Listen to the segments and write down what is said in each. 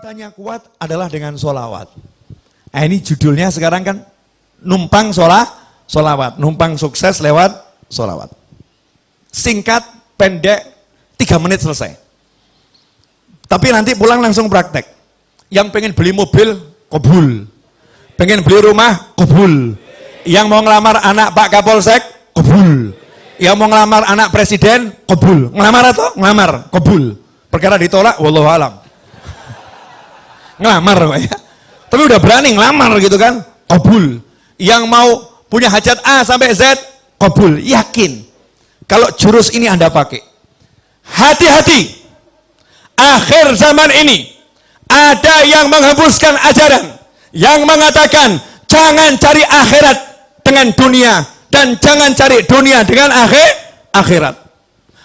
kekuatannya kuat adalah dengan sholawat. Nah, ini judulnya sekarang kan numpang sholawat, numpang sukses lewat sholawat. Singkat, pendek, 3 menit selesai. Tapi nanti pulang langsung praktek. Yang pengen beli mobil, kabul. Pengen beli rumah, kabul. Yang mau ngelamar anak Pak Kapolsek, kabul. Yang mau ngelamar anak presiden, kabul. Ngelamar atau? Ngelamar, kabul. Perkara ditolak, wallahu alam. Ngelamar Pak ya. Tapi udah berani ngelamar gitu kan, kabul. Yang mau punya hajat A sampai Z, kabul. Yakin. Kalau jurus ini Anda pakai. Hati-hati. Akhir zaman ini ada yang menghembuskan ajaran yang mengatakan jangan cari akhirat dengan dunia dan jangan cari dunia dengan akhirat.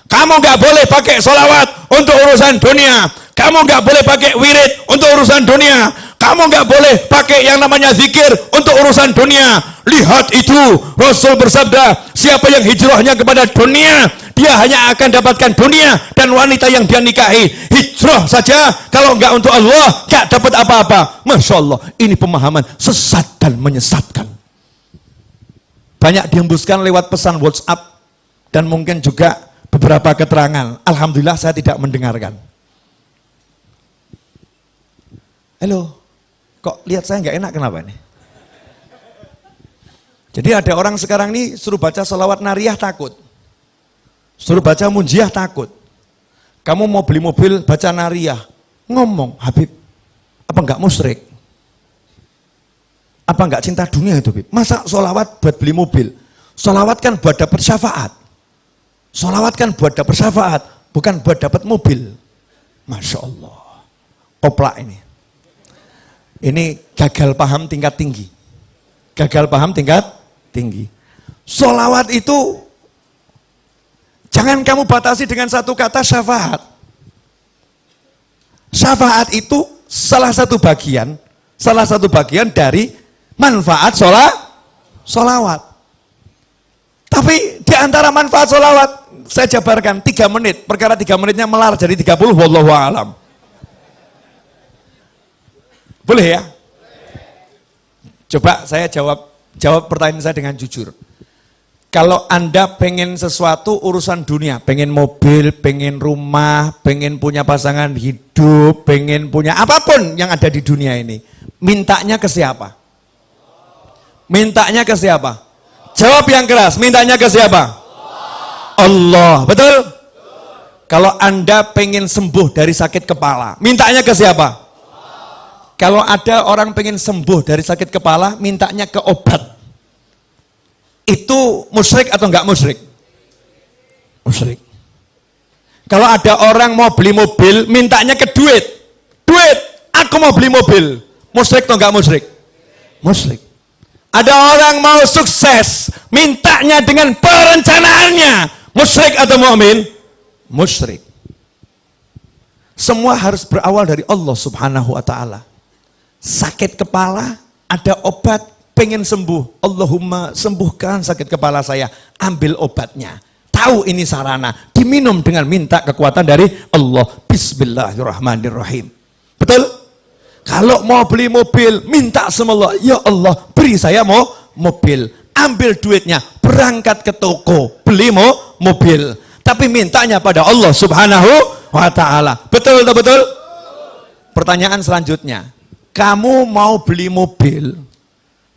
Kamu nggak boleh pakai sholawat untuk urusan dunia. Kamu nggak boleh pakai wirid untuk urusan dunia. Kamu nggak boleh pakai yang namanya zikir untuk urusan dunia. Lihat itu, Rasul bersabda, siapa yang hijrahnya kepada dunia, dia hanya akan dapatkan dunia dan wanita yang dia nikahi. Hijrah saja, kalau nggak untuk Allah, nggak dapat apa-apa. Masya Allah, ini pemahaman sesat dan menyesatkan. Banyak dihembuskan lewat pesan WhatsApp dan mungkin juga beberapa keterangan. Alhamdulillah saya tidak mendengarkan. Halo, kok lihat saya nggak enak kenapa nih? Jadi ada orang sekarang ini suruh baca sholawat nariyah takut. Suruh baca munjiah takut. Kamu mau beli mobil baca nariyah. Ngomong, Habib, apa enggak musyrik? Apa enggak cinta dunia itu, Habib? Masa sholawat buat beli mobil? Sholawat kan buat dapat syafaat. Sholawat kan buat dapat syafaat, bukan buat dapat mobil. Masya Allah. Koplak ini. Ini gagal paham tingkat tinggi. Gagal paham tingkat tinggi. Sholawat itu jangan kamu batasi dengan satu kata syafaat. Syafaat itu salah satu bagian dari manfaat sholawat. Tapi di antara manfaat sholawat saya jabarkan 3 menit. Perkara 3 menitnya melar jadi 30. Wallahu a'lam. Boleh ya? Coba saya jawab pertanyaan saya dengan jujur. Kalau Anda pengen sesuatu urusan dunia, pengen mobil, pengen rumah, pengen punya pasangan hidup, pengen punya apapun yang ada di dunia ini, mintanya ke siapa? Mintanya ke siapa? Jawab yang keras, mintanya ke siapa? Allah, betul? Kalau Anda pengen sembuh dari sakit kepala, mintanya ke siapa? Kalau ada orang pengen sembuh dari sakit kepala, mintanya ke obat. Itu musyrik atau enggak musyrik? Musyrik. Kalau ada orang mau beli mobil, mintanya ke duit. Duit, aku mau beli mobil. Musyrik atau enggak musyrik? Musyrik. Ada orang mau sukses, mintanya dengan perencanaannya. Musyrik atau mukmin? Musyrik. Semua harus berawal dari Allah Subhanahu wa ta'ala. Sakit kepala, ada obat, pengen sembuh. Allahumma sembuhkan sakit kepala saya. Ambil obatnya. Tahu ini sarana. Diminum dengan minta kekuatan dari Allah. Bismillahirrahmanirrahim. Betul? Kalau mau beli mobil, minta sama Allah. Ya Allah, beri saya mobil. Ambil duitnya, berangkat ke toko, beli mobil. Tapi mintanya pada Allah Subhanahu wa ta'ala. Betul atau betul? Pertanyaan selanjutnya. Kamu mau beli mobil,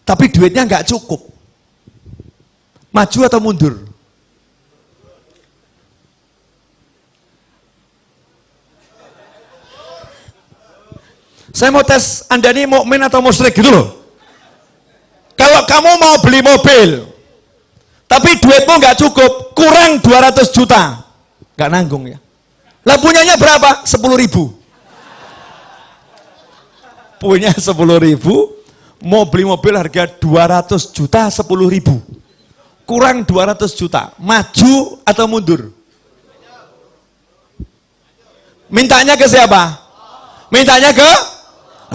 tapi duitnya nggak cukup. Maju atau mundur? Saya mau tes Anda ini mukmin atau musyrik gitu loh. Kalau kamu mau beli mobil, tapi duitmu nggak cukup, kurang 200 juta, nggak nanggung ya. Lah punyanya berapa? 10.000. Punya 10.000, mau beli mobil harga 200 juta 10.000. Kurang 200 juta, maju atau mundur? Mintanya ke siapa? Mintanya ke?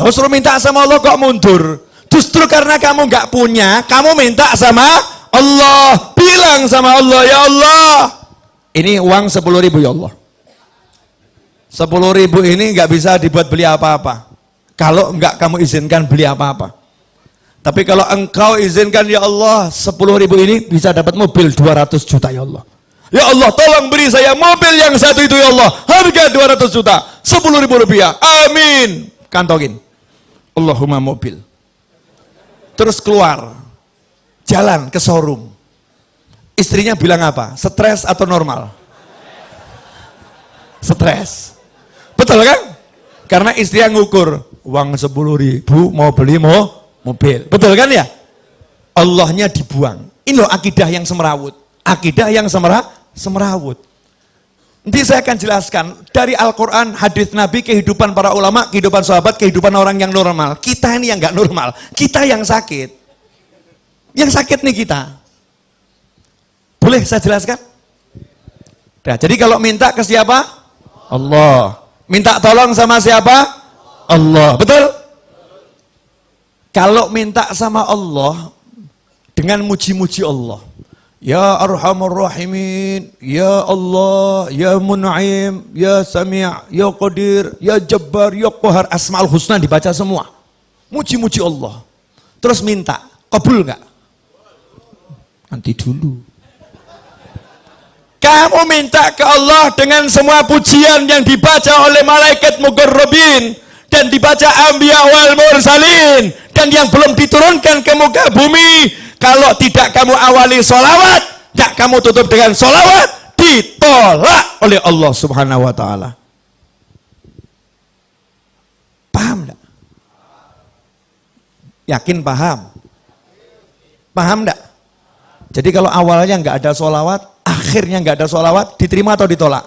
Oh, suruh minta sama Allah kok mundur? Justru karena kamu nggak punya, kamu minta sama Allah. Bilang sama Allah, ya Allah, ini uang 10.000 ya Allah. 10.000 ini nggak bisa dibuat beli apa-apa. Kalau enggak kamu izinkan beli apa-apa. Tapi kalau engkau izinkan, ya Allah, 10.000 ini bisa dapat mobil 200 juta ya Allah. Ya Allah, tolong beri saya mobil yang satu itu ya Allah. Harga 200 juta, 10.000 rupiah. Amin. Kantongin. Allahumma mobil. Terus keluar. Jalan ke showroom. Istrinya bilang apa? Stres atau normal? Stres. Betul kan? Karena istri yang ngukur. Uang 10.000 mau beli mobil. Betul kan ya? Allahnya dibuang. Ini loh akidah yang semerawut. Akidah yang semerawut. Nanti saya akan jelaskan dari Al-Quran, hadis Nabi, kehidupan para ulama, kehidupan sahabat, kehidupan orang yang normal. Kita ini yang nggak normal. Kita yang sakit. Yang sakit nih kita. Boleh saya jelaskan? Nah, jadi kalau minta ke siapa? Allah. Minta tolong sama siapa? Allah. Betul? Kalau minta sama Allah dengan muji-muji Allah, ya Arhamar Rahimin, ya Allah, ya Mun'im, ya Sami', ya Qadir, ya Jabbar, ya Qahar, Asma'ul Husna dibaca semua. Muji-muji Allah. Terus minta, kabul enggak? Nanti dulu. Kamu minta ke Allah dengan semua pujian yang dibaca oleh malaikat muqarrabin dan dibaca anbiya wal mursalin dan yang belum diturunkan ke muka bumi. Kalau tidak kamu awali sholawat, tidak kamu tutup dengan sholawat, ditolak oleh Allah Subhanahu wa ta'ala. Paham tidak? Yakin paham? Paham tidak? Jadi kalau awalnya nggak ada sholawat, akhirnya nggak ada sholawat, diterima atau ditolak?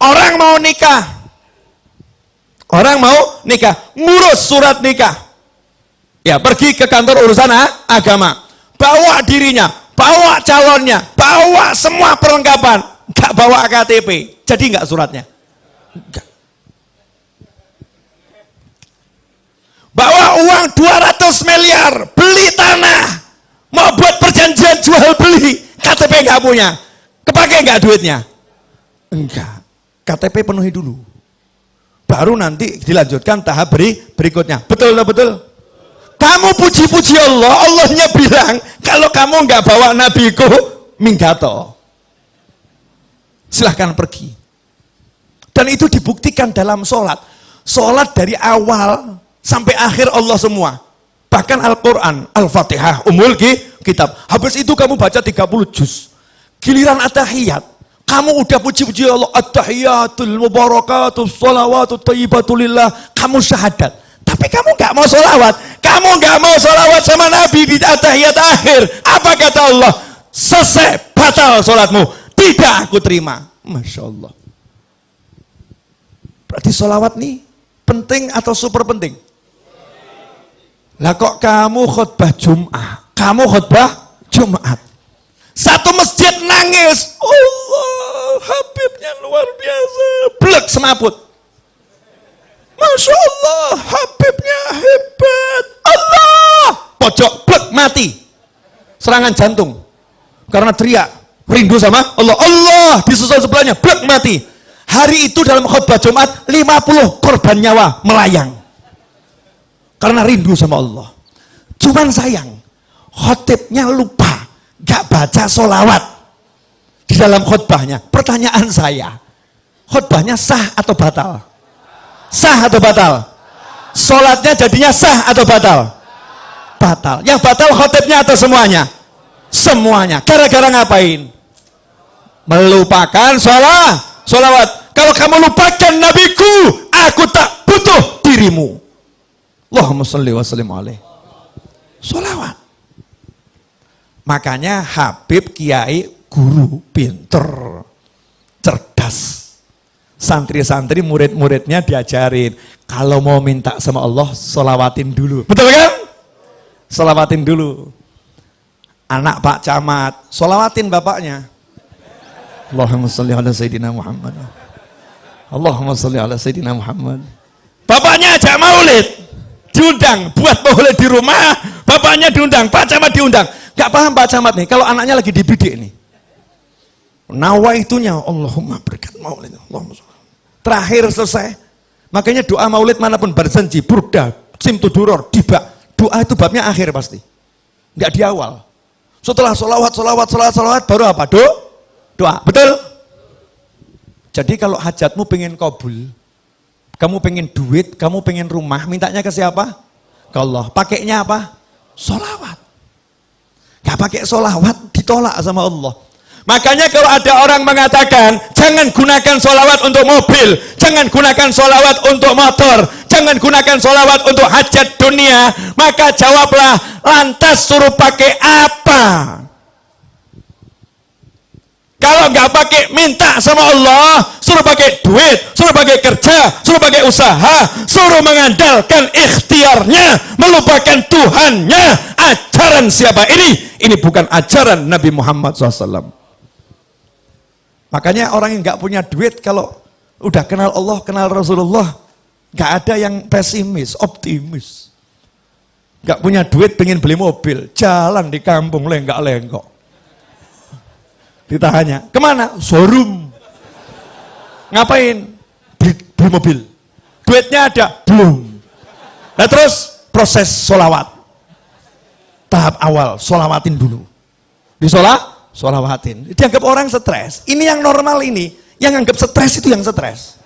Orang mau nikah, ngurus surat nikah, ya pergi ke kantor urusan agama, bawa dirinya, bawa calonnya, bawa semua perlengkapan, nggak bawa KTP, jadi nggak suratnya? Enggak. Bawa uang 200 miliar, beli tanah, mau buat perjanjian jual beli, KTP nggak punya, kepake nggak duitnya? Enggak, KTP penuhi dulu, baru nanti dilanjutkan tahap berikutnya. Betul atau betul? Kamu puji-puji Allah, Allahnya bilang kalau kamu nggak bawa nabiku minggato, silahkan pergi. Dan itu dibuktikan dalam sholat. Sholat dari awal sampai akhir Allah semua. Bahkan Al-Quran, Al-Fatihah, Ummul Kitab. Habis itu kamu baca 30 juz. Giliran at-tahiyat, kamu udah puji-puji Allah, at-tahiyatul mubarakatus sholawatut thayyibatulillah, kamu syahadat. Tapi kamu nggak mau sholawat, kamu nggak mau sholawat sama Nabi di at-tahiyat akhir. Apa kata Allah? Selesai, batal sholatmu, tidak aku terima. Masya Allah. Berarti sholawat nih penting atau super penting? Lah kok kamu khutbah Jumat, satu masjid nangis, Allah, Habibnya luar biasa, blek semaput. Masya Allah, Habibnya hebat, Allah, pojok blek mati, serangan jantung, karena teriak, rindu sama Allah, Allah, disusul sebelahnya, blek mati. Hari itu dalam khutbah Jumat, 50 korban nyawa melayang. Karena rindu sama Allah. Cuman sayang, khotibnya lupa, gak baca sholawat di dalam khutbahnya. Pertanyaan saya, khutbahnya sah atau batal? Sah atau batal? Sholatnya jadinya sah atau batal? Batal. Yang batal khotibnya atau semuanya? Semuanya. Gara-gara ngapain? Melupakan sholawat. Kalau kamu lupakan nabiku, aku tak butuh dirimu. Allahumma sholli wa sallim alaih. Sholawat. Makanya Habib, kiai, guru, pinter, cerdas. Santri-santri, murid-muridnya diajarin, kalau mau minta sama Allah, sholawatin dulu. Betul kan? Sholawatin dulu. Anak Pak Camat, sholawatin bapaknya. Allahumma sholli ala Sayyidina Muhammad. Allahumma sholli ala Sayyidina Muhammad. Bapaknya ajak maulid, diundang, buat maulid di rumah, bapaknya diundang, Pak Camat diundang. Gak paham Pak Camat nih, kalau anaknya lagi dibidik nih. Nawaitunya, Allahumma berkat maulid. Allahumma sholli. Terakhir selesai, Makanya doa maulid manapun, barzanji, burda, simtuduror, diba, doa itu babnya akhir pasti. Enggak di awal. Setelah solawat, baru apa? Doa. Betul? Jadi kalau hajatmu pengen kabul, kamu pengen duit, kamu pengen rumah, mintanya ke siapa? Ke Allah. Pakainya apa? Solawat. Gak pakai solawat, ditolak sama Allah. Makanya kalau ada orang mengatakan, jangan gunakan solawat untuk mobil, jangan gunakan solawat untuk motor, jangan gunakan solawat untuk hajat dunia, maka jawablah, lantas suruh pakai apa? Kalau nggak pakai minta sama Allah, suruh pakai duit, suruh pakai kerja, suruh pakai usaha, suruh mengandalkan ikhtiarnya, melupakan Tuhannya. Ajaran siapa ini? Ini bukan ajaran Nabi Muhammad SAW. Makanya orang yang nggak punya duit, kalau udah kenal Allah, kenal Rasulullah, nggak ada yang pesimis, optimis. Nggak punya duit, pengen beli mobil, jalan di kampung lenggak-lenggok. Ditanya, kemana? Showroom. Ngapain? Beli mobil. Duitnya ada? Belum. Nah terus proses solawat. Tahap awal, solawatin dulu. Solawatin. Dianggap orang stres. Ini yang normal ini. Yang anggap stres itu yang stres.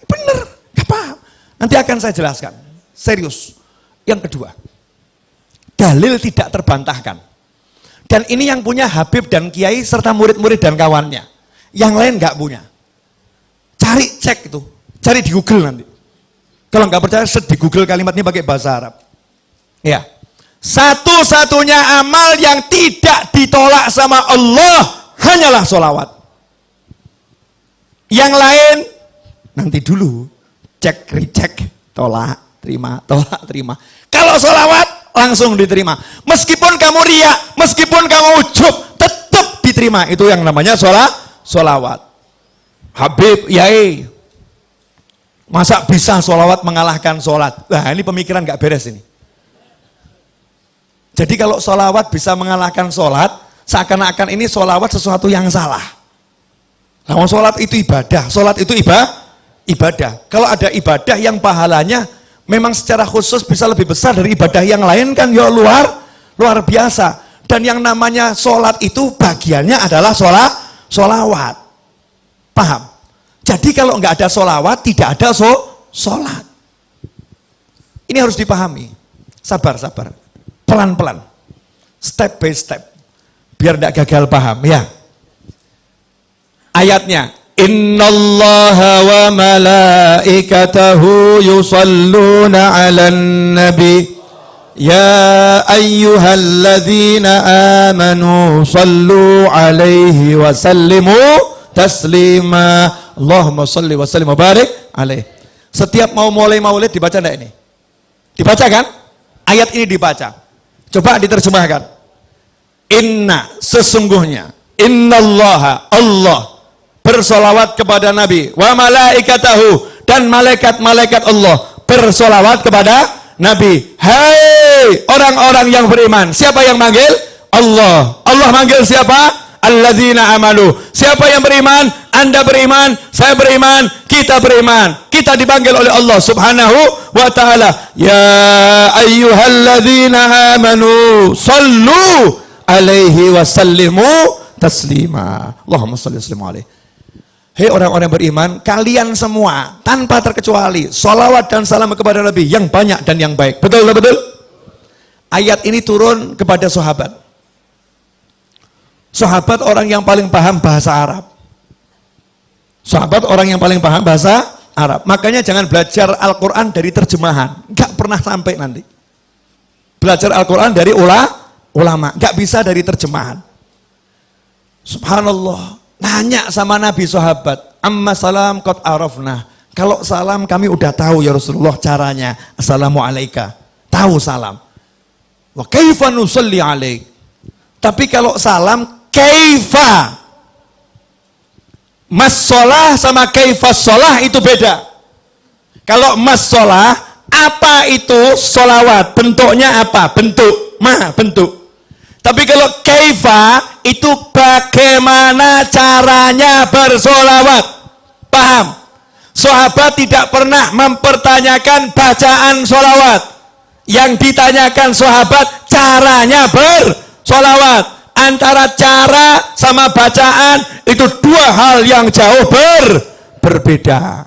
Bener, gak paham. Nanti akan saya jelaskan. Serius. Yang kedua, dalil tidak terbantahkan. Dan ini yang punya Habib dan Kiai serta murid-murid dan kawannya. Yang lain nggak punya. Cari, cek itu. Cari di Google nanti. Kalau nggak percaya, di Google kalimat ini pakai bahasa Arab. Ya. Satu-satunya amal yang tidak ditolak sama Allah hanyalah sholawat. Yang lain, nanti dulu. Cek, recheck, tolak, terima, tolak, terima. Kalau sholawat, langsung diterima. Meskipun kamu riak, meskipun kamu ujub, tetap diterima. Itu yang namanya sholawat. Habib, Yai, masa bisa sholawat mengalahkan sholat? Nah ini pemikiran gak beres ini. Jadi kalau sholawat bisa mengalahkan sholat, seakan-akan ini sholawat sesuatu yang salah. Nah, sholat itu ibadah, sholat itu ibadah. Kalau ada ibadah yang pahalanya memang secara khusus bisa lebih besar dari ibadah yang lain kan ya luar biasa. Dan yang namanya sholat itu bagiannya adalah sholawat. Paham? Jadi kalau nggak ada sholawat, tidak ada sholat. Ini harus dipahami. Sabar. Pelan-pelan. Step by step. Biar tidak gagal paham. Ya. Ayatnya. Innallaha wa malaikatahu yusalluna 'alan nabi ya ayyuhalladzina amanu sallu 'alaihi wa sallimu taslima. Allahumma shalli wa sallim wa barik alaihi. Setiap mau mulai maulid dibaca enggak ini? Dibaca kan? Ayat ini dibaca. Coba diterjemahkan. Inna, sesungguhnya, innallaha, Allah bersolawat kepada Nabi, wa malaikatahu, dan malaikat-malaikat Allah bersolawat kepada Nabi. Hai orang-orang yang beriman. Siapa yang manggil? Allah. Allah manggil siapa? Alladzina amanu. Siapa yang beriman? Anda beriman, saya beriman, kita beriman. Kita dipanggil oleh Allah Subhanahu wa ta'ala. Ya ayyuhalladzina amanu sallu alaihi wa sallimu taslima. Allahumma salli wa sallim alaihi. Hei orang-orang beriman, kalian semua tanpa terkecuali sholawat dan salam kepada Nabi yang banyak dan yang baik. Betul? Ayat ini turun kepada sahabat. Sahabat orang yang paling paham bahasa Arab. Sahabat orang yang paling paham bahasa Arab. Makanya jangan belajar Al-Quran dari terjemahan. Gak pernah sampai nanti. Belajar Al-Quran dari ulama. Gak bisa dari terjemahan. Subhanallah. Nanya sama Nabi sahabat. Amma salam qad arafna. Kalau salam kami udah tahu ya Rasulullah caranya. Assalamualaikum. Tahu salam. Wa kaifa nusalli alaik. Tapi kalau salam kaifa. Mas sholah sama kaifas sholah itu beda. Kalau mas sholah, apa itu sholawat? Bentuknya apa? Bentuk. Bentuk. Tapi kalau kaifa, itu bagaimana caranya bersolawat. Paham? Sahabat tidak pernah mempertanyakan bacaan sholawat. Yang ditanyakan sahabat caranya bersolawat. Antara cara sama bacaan itu dua hal yang jauh berbeda.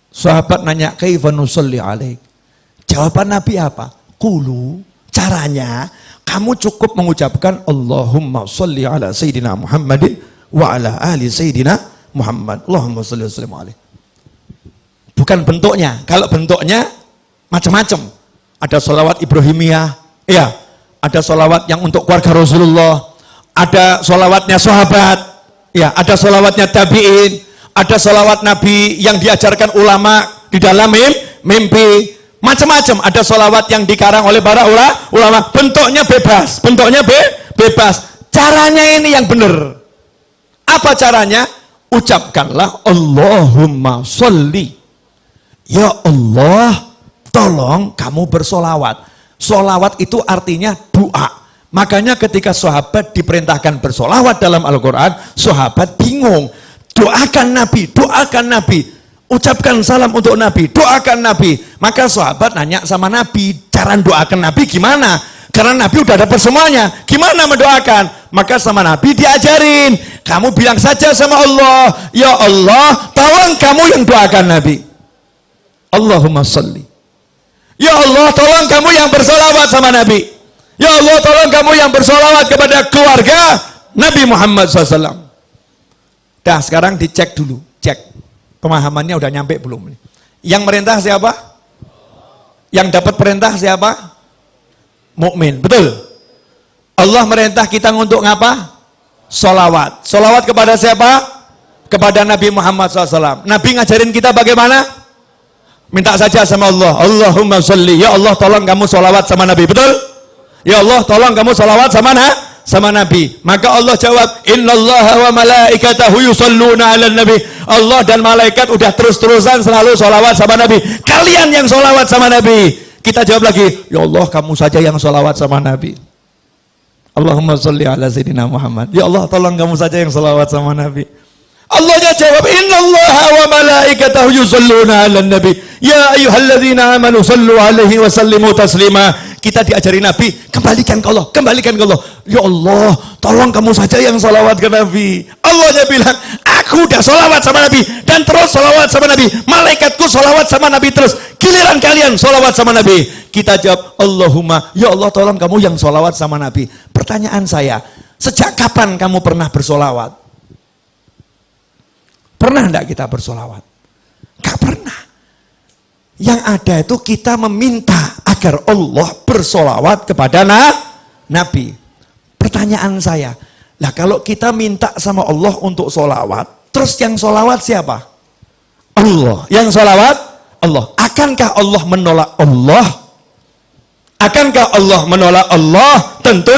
Sahabat nanya, kaifa nusalli alaik? Jawaban Nabi apa? Qulu, caranya kamu cukup mengucapkan Allahumma sholli ala sayyidina Muhammadin wa ala ali sayyidina Muhammad. Allahumma sholli wa sallim alaih. Bukan bentuknya. Kalau bentuknya macam-macam. Ada sholawat Ibrahimiyah, ya. Ada sholawat yang untuk keluarga Rasulullah, ada sholawatnya sahabat, ya, ada sholawatnya tabi'in, ada sholawat Nabi yang diajarkan ulama di dalam mimpi, macam-macam. Ada sholawat yang dikarang oleh para ulama, bentuknya bebas, bebas. Caranya ini yang benar. Apa caranya? Ucapkanlah Allahumma sholli. Ya Allah, tolong kamu bersolawat. Solawat itu artinya doa. Makanya ketika sahabat diperintahkan bersolawat dalam Al-Quran, sahabat bingung. Doakan Nabi, ucapkan salam untuk Nabi, doakan Nabi. Maka sahabat nanya sama Nabi, cara doakan Nabi gimana? Karena Nabi udah dapat semuanya, gimana mendoakan? Maka sama Nabi diajarin, kamu bilang saja sama Allah, ya Allah, tolong kamu yang doakan Nabi. Allahumma sholli. Ya Allah, tolong kamu yang bersolawat sama Nabi. Ya Allah, tolong kamu yang bersolawat kepada keluarga Nabi Muhammad SAW. Dah, sekarang dicek dulu. Cek. Pemahamannya udah nyampe belum? Yang merintah siapa? Yang dapat perintah siapa? Mukmin. Betul? Allah merintah kita untuk ngapa? Solawat. Solawat kepada siapa? Kepada Nabi Muhammad SAW. Nabi ngajarin kita bagaimana? Minta saja sama Allah, Allahumma sholli, ya Allah tolong kamu sholawat sama Nabi, betul? Ya Allah tolong kamu sholawat sama Nabi. Maka Allah jawab, innallaha wa malaikatahu yusholluna ala nabi. Allah dan malaikat udah terus-terusan selalu sholawat sama Nabi. Kalian yang sholawat sama Nabi. Kita jawab lagi, ya Allah kamu saja yang sholawat sama Nabi. Allahumma sholli ala sayyidina Muhammad. Ya Allah tolong kamu saja yang sholawat sama Nabi. Allahnya jawab, innallaha wa malaikatahu yusholluna ala nabi. Ya ayyuhalladzina amanu sallu alaihi wa sallimu taslima. Kita diajari Nabi, kembalikan ke Allah, kembalikan ke Allah. Ya Allah, tolong kamu saja yang salawat ke Nabi. Allahnya bilang, aku udah salawat sama Nabi dan terus salawat sama Nabi. Malaikatku salawat sama Nabi terus. Giliran kalian salawat sama Nabi. Kita jawab, Allahumma, ya Allah tolong kamu yang salawat sama Nabi. Pertanyaan saya, sejak kapan kamu pernah bersolawat? Pernah enggak kita bersolawat? Enggak pernah. Yang ada itu kita meminta agar Allah bersolawat kepada Nabi. Pertanyaan saya, lah kalau kita minta sama Allah untuk solawat, terus yang solawat siapa? Allah. Yang solawat? Allah. Akankah Allah menolak Allah? Akankah Allah menolak Allah? Tentu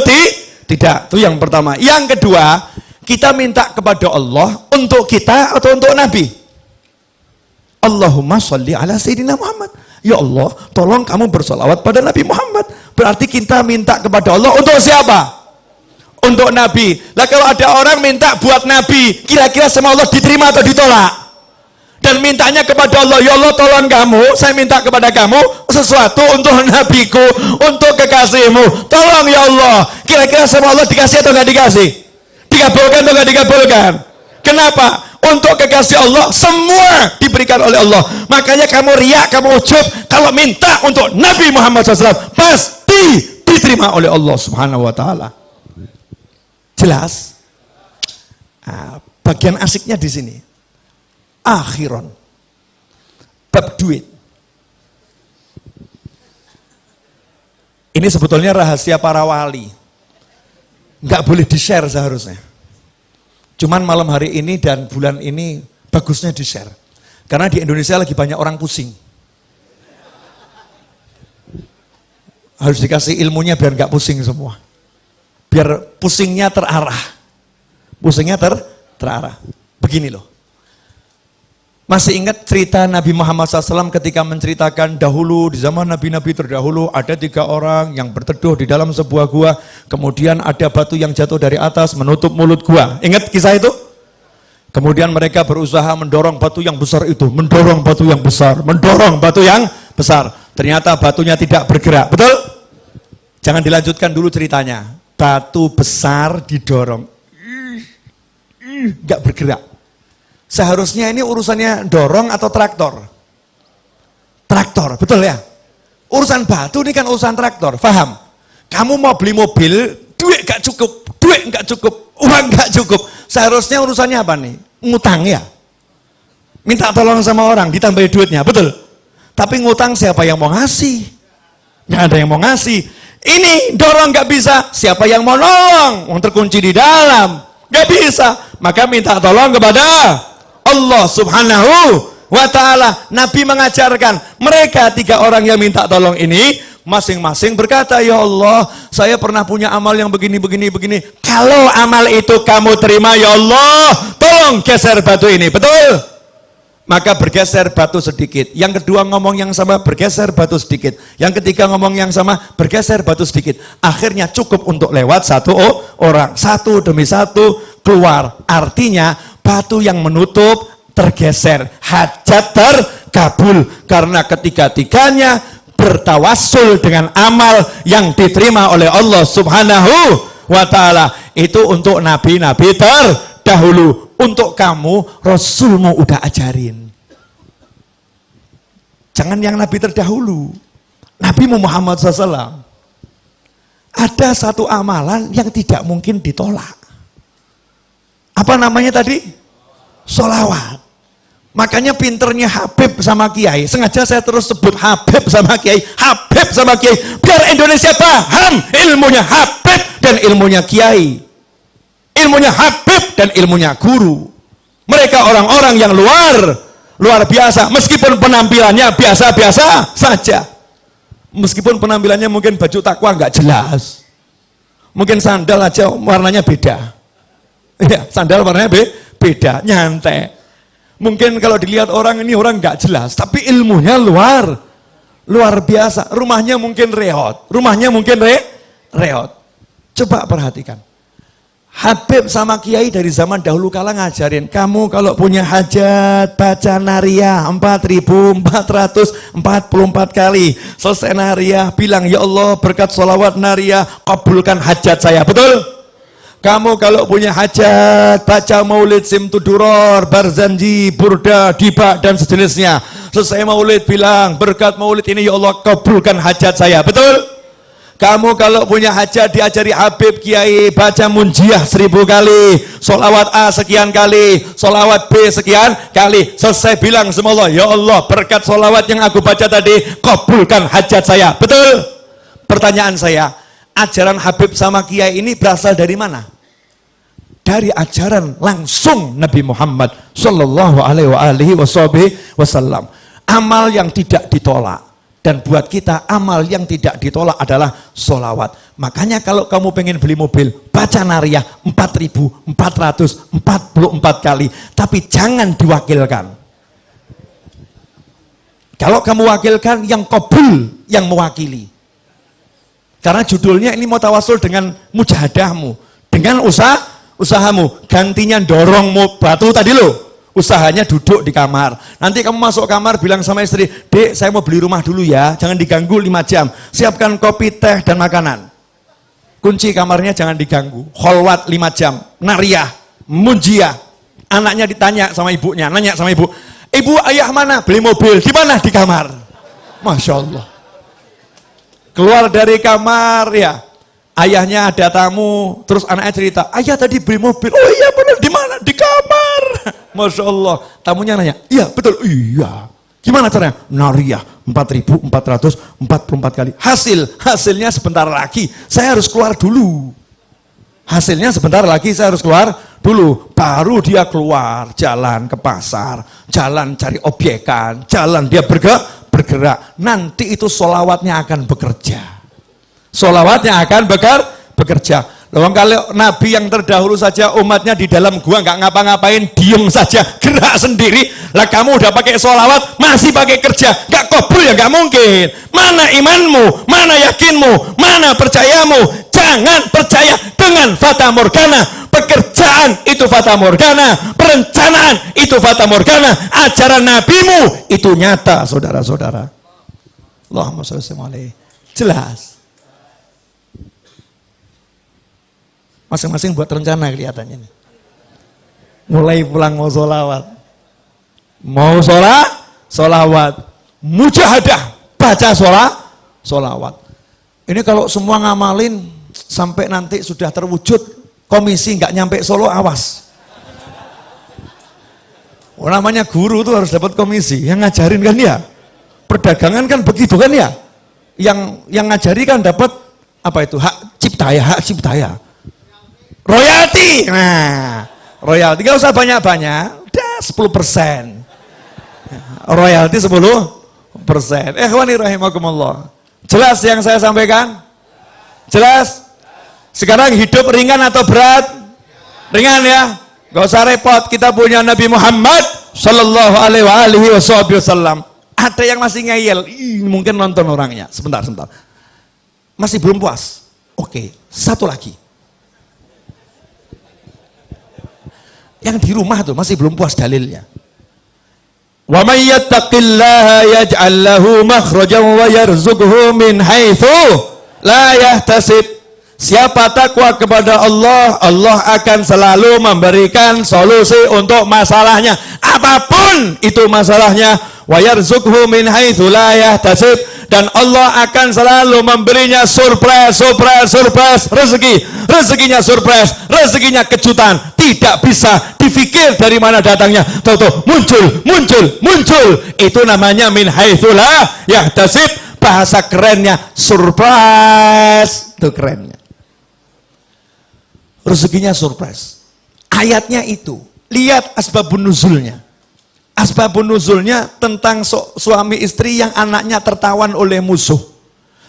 tidak. Itu yang pertama. Yang kedua, kita minta kepada Allah untuk kita atau untuk Nabi? Allahumma sholli ala sayyidina Muhammad. Ya Allah, tolong kamu bersolawat pada Nabi Muhammad. Berarti kita minta kepada Allah untuk siapa? Untuk Nabi. Lah kalau ada orang minta buat Nabi, kira-kira sama Allah diterima atau ditolak? Dan mintanya kepada Allah, ya Allah tolong kamu, saya minta kepada kamu sesuatu untuk Nabiku, untuk kekasihmu. Tolong ya Allah. Kira-kira sama Allah dikasih atau nggak dikasih? Dikabulkan atau nggak dikabulkan? Kenapa? Untuk kekasih Allah semua diberikan oleh Allah. Makanya kamu riak, kamu ujub kalau minta untuk Nabi Muhammad SAW pasti diterima oleh Allah Subhanahu Wa Taala. Jelas? Nah, bagian asiknya di sini. Akhiron, bab duit. Ini sebetulnya rahasia para wali. Nggak boleh di-share seharusnya. Cuman malam hari ini dan bulan ini bagusnya di-share. Karena di Indonesia lagi banyak orang pusing. Harus dikasih ilmunya biar nggak pusing semua. Biar pusingnya terarah. Pusingnya terarah. Begini loh. Masih ingat cerita Nabi Muhammad SAW ketika menceritakan dahulu di zaman Nabi-Nabi terdahulu ada 3 orang yang berteduh di dalam sebuah gua, kemudian ada batu yang jatuh dari atas menutup mulut gua. Ingat kisah itu? Kemudian mereka berusaha mendorong batu yang besar itu, mendorong batu yang besar, mendorong batu yang besar. Ternyata batunya tidak bergerak, betul? Jangan dilanjutkan dulu ceritanya. Batu besar didorong, nggak bergerak. Seharusnya ini urusannya dorong atau traktor? Traktor, betul ya? Urusan batu ini kan urusan traktor, paham? Kamu mau beli mobil, duit nggak cukup, uang nggak cukup. Seharusnya urusannya apa nih? Ngutang ya? Minta tolong sama orang, ditambahin duitnya, betul? Tapi ngutang siapa yang mau ngasih? Nggak ada yang mau ngasih. Ini dorong nggak bisa, siapa yang mau nolong? Yang terkunci di dalam, nggak bisa. Maka minta tolong kepada Allah Subhanahu wa ta'ala. Nabi mengajarkan, mereka 3 orang yang minta tolong ini, masing-masing berkata, ya Allah, saya pernah punya amal yang begini. Kalau amal itu kamu terima, ya Allah, tolong geser batu ini, betul? Maka bergeser batu sedikit. Yang kedua ngomong yang sama, bergeser batu sedikit. Yang ketiga ngomong yang sama, bergeser batu sedikit. Akhirnya cukup untuk lewat 1 orang. 1 demi 1 keluar. Artinya batu yang menutup tergeser. Hajat terkabul. Karena ketiga-tiganya bertawassul dengan amal yang diterima oleh Allah Subhanahu wa ta'ala. Itu untuk nabi-nabi terdahulu. Untuk kamu, Rasulmu udah ajarin. Jangan yang nabi terdahulu. Nabi Muhammad SAW. Ada satu amalan yang tidak mungkin ditolak. Apa namanya tadi? Sholawat. Makanya pinternya Habib sama Kiai. Sengaja saya terus sebut Habib sama Kiai. Habib sama Kiai. Biar Indonesia paham ilmunya Habib dan ilmunya Kiai. Ilmunya Habib dan ilmunya guru. Mereka orang-orang yang luar biasa. Meskipun penampilannya biasa-biasa saja. Meskipun penampilannya mungkin baju takwa nggak jelas. Mungkin sandal aja warnanya beda. Ya, sandal warnanya beda, nyantai. Mungkin kalau dilihat orang ini orang nggak jelas, tapi ilmunya luar biasa. Rumahnya mungkin reot, reot. Coba perhatikan. Habib sama Kiai dari zaman dahulu kala ngajarin, kamu kalau punya hajat baca nariyah 4.444 kali. Selesai nariyah bilang, ya Allah berkat sholawat nariyah kabulkan hajat saya, betul? Kamu kalau punya hajat baca maulid simtuduror, barzanji, burda, diba dan sejenisnya. Selesai maulid bilang berkat maulid ini ya Allah kabulkan hajat saya, betul? Kamu kalau punya hajat diajari Habib Kiai baca munjiah 1000 kali, sholawat A sekian kali, sholawat B sekian kali. Selesai bilang sama Allah, ya Allah berkat sholawat yang aku baca tadi kabulkan hajat saya, betul? Pertanyaan saya, ajaran Habib sama Kiai ini berasal dari mana? Dari ajaran langsung Nabi Muhammad Sallallahu Alaihi Wasallam. Amal yang tidak ditolak. Dan buat kita amal yang tidak ditolak adalah sholawat. Makanya kalau kamu pengen beli mobil, baca nariyah 4.444 kali. Tapi jangan diwakilkan. Kalau kamu wakilkan, yang qabul yang mewakili. Karena judulnya ini mau tawasul dengan mujahadahmu. Dengan usahamu. Gantinya dorong batu tadi loh. Usahanya duduk di kamar. Nanti kamu masuk kamar bilang sama istri, Dek saya mau beli rumah dulu ya, jangan diganggu 5 jam. Siapkan kopi, teh, dan makanan. Kunci kamarnya jangan diganggu. Kholwat 5 jam. Nariyah, munjiah. Anaknya ditanya sama ibunya, nanya sama ibu, Ibu ayah mana? Beli mobil. Di mana? Di kamar. Masya Allah. Keluar dari kamar ya. Ayahnya ada tamu, terus anaknya cerita, ayah tadi beli mobil. Oh iya benar, di mana? Di kamar. Masya Allah. Tamunya nanya, iya betul, iya. Gimana caranya? Nariyah 4.444 kali. Hasilnya sebentar lagi saya harus keluar dulu. Hasilnya sebentar lagi saya harus keluar dulu. Baru dia keluar, jalan ke pasar, jalan cari obyekan, jalan dia bergerak. Nanti itu sholawatnya akan bekerja. Sholawatnya akan bekerja. Loh, kalau Nabi yang terdahulu saja umatnya di dalam gua nggak ngapa-ngapain, diem saja, gerak sendiri. Lah kamu udah pakai sholawat, masih pakai kerja, nggak kabul ya nggak mungkin. Mana imanmu, mana yakinmu, mana percayamu? Jangan percaya dengan fata morgana. Pekerjaan itu fata morgana, perencanaan itu fata morgana, ajaran nabimu itu nyata, saudara-saudara. Allahumma sholli alaihi. Jelas. Masing-masing buat rencana kelihatannya nih. Mulai pulang mau sholawat. Mau sholawat. Mujahadah, baca sholawat. Ini kalau semua ngamalin, sampai nanti sudah terwujud, komisi nggak nyampe Solo, awas. Oh, namanya guru tuh harus dapat komisi. Yang ngajarin kan ya. Perdagangan kan begitu kan ya. Yang ngajari kan dapat apa itu? Hak cipta ya. Royalti. Nah, royalti gak usah banyak-banyak, udah 10%. Royalti 10%. Ikhwani rahimakumullah. Jelas yang saya sampaikan? Jelas? Sekarang hidup ringan atau berat? Ringan ya. Gak usah repot, kita punya Nabi Muhammad sallallahu alaihi wasallam. Ada yang masih ngeyel, mungkin nonton orangnya. Sebentar. Masih belum puas. Oke, satu lagi. Yang di rumah tuh masih belum puas dalilnya. Wa may yattaqillaha yaj'al lahu makhrajan wa yarzuqhu min haitsu la yahtasib. Siapa takwa kepada Allah, Allah akan selalu memberikan solusi untuk masalahnya. Apapun itu masalahnya, wa yarzuqhu min haitsu la yahtasib. Dan Allah akan selalu memberinya surprise rezeki. Rezekinya surprise, rezekinya kejutan. Tidak bisa difikir dari mana datangnya. Tahu muncul. Itu namanya min haitsu la yahtasib. Bahasa kerennya surprise. Itu kerennya. Rezekinya surprise. Ayatnya itu. Lihat asbabun nuzulnya. Asbabun nuzulnya tentang suami istri yang anaknya tertawan oleh musuh.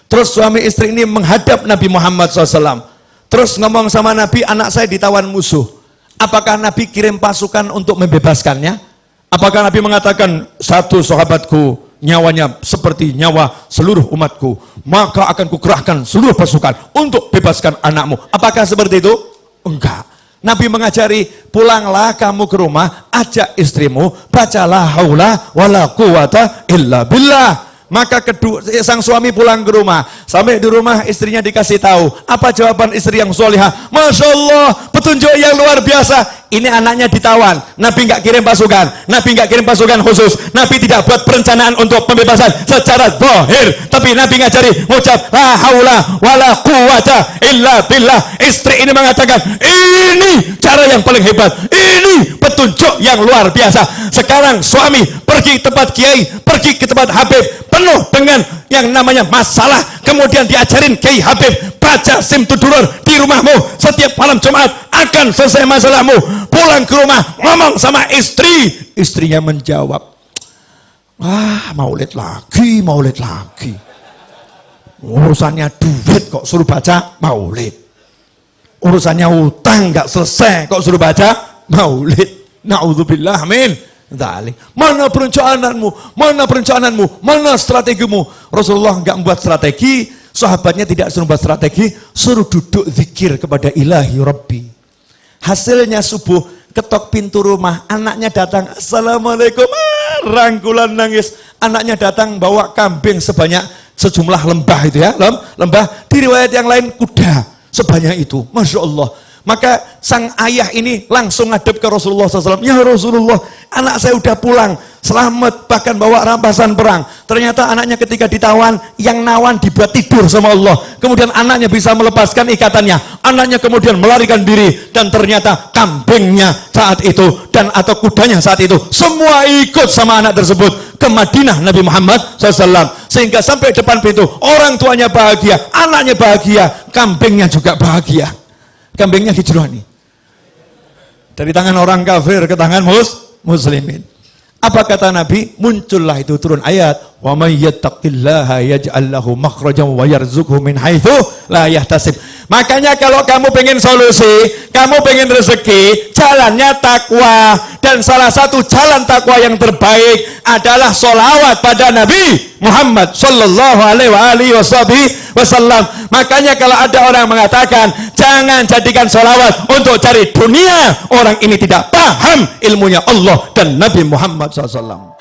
Terus suami istri ini menghadap Nabi Muhammad SAW. Terus ngomong sama Nabi, anak saya ditawan musuh. Apakah Nabi kirim pasukan untuk membebaskannya? Apakah Nabi mengatakan, satu sahabatku nyawanya seperti nyawa seluruh umatku, maka akan kukerahkan seluruh pasukan untuk bebaskan anakmu? Apakah seperti itu? Enggak. Nabi mengajari, pulanglah kamu ke rumah, ajak istrimu, bacalah haula wala quwata illa billah. Maka sang suami pulang ke rumah, sampai di rumah istrinya dikasih tahu. Apa jawaban istri yang solihah? Masya Allah, petunjuk yang luar biasa. Ini anaknya ditawan. Nabi nggak kirim pasukan. Nabi nggak kirim pasukan khusus. Nabi tidak buat perencanaan untuk pembebasan secara zahir. Tapi Nabi ngajari ngucap la haula wala quwata illa billah. Istri ini mengatakan, ini cara yang paling hebat. Ini petunjuk yang luar biasa. Sekarang suami pergi ke tempat kiai, pergi ke tempat habib, penuh dengan yang namanya masalah. Kemudian diajarin Kiai Habib, baca Simtudurur di rumahmu setiap malam Jumat, akan selesai masalahmu. Pulang ke rumah, ngomong sama istri. Istrinya menjawab, maulid lagi. Urusannya duit kok suruh baca maulid. Urusannya utang nggak selesai kok suruh baca maulid. Na'udzubillah, amin. Mana perencanaanmu? Mana strategimu? Rasulullah nggak membuat strategi, sahabatnya tidak suruh membuat strategi, suruh duduk zikir kepada ilahi Rabbi. Hasilnya subuh, ketok pintu rumah, anaknya datang, assalamualaikum, rangkulan nangis. Anaknya datang bawa kambing sejumlah lembah itu ya, lembah. Di riwayat yang lain kuda sebanyak itu, masya Allah. Maka sang ayah ini langsung ngadep ke Rasulullah SAW. Ya Rasulullah, anak saya udah pulang, selamat, bahkan bawa rampasan perang. Ternyata anaknya ketika ditawan, yang nawan dibuat tidur sama Allah. Kemudian anaknya bisa melepaskan ikatannya. Anaknya kemudian melarikan diri. Dan ternyata kambingnya saat itu, atau kudanya saat itu, semua ikut sama anak tersebut ke Madinah Nabi Muhammad SAW. Sehingga sampai depan pintu, orang tuanya bahagia, anaknya bahagia, kambingnya juga bahagia. Kambingnya hijrah nih. Dari tangan orang kafir ke tangan muslimin. Apa kata Nabi? Muncullah itu turun ayat, wa may yattaqillaha yaj'al lahu makhrajan wa yarzuqhu min haitsu la yahtasib. Makanya kalau kamu pengen solusi, kamu pengen rezeki, jalannya takwa. Dan salah satu jalan takwa yang terbaik adalah sholawat pada Nabi Muhammad sallallahu alaihi wasallam. Makanya kalau ada orang mengatakan jangan jadikan sholawat untuk cari dunia, orang ini tidak paham ilmunya Allah dan Nabi Muhammad SAW.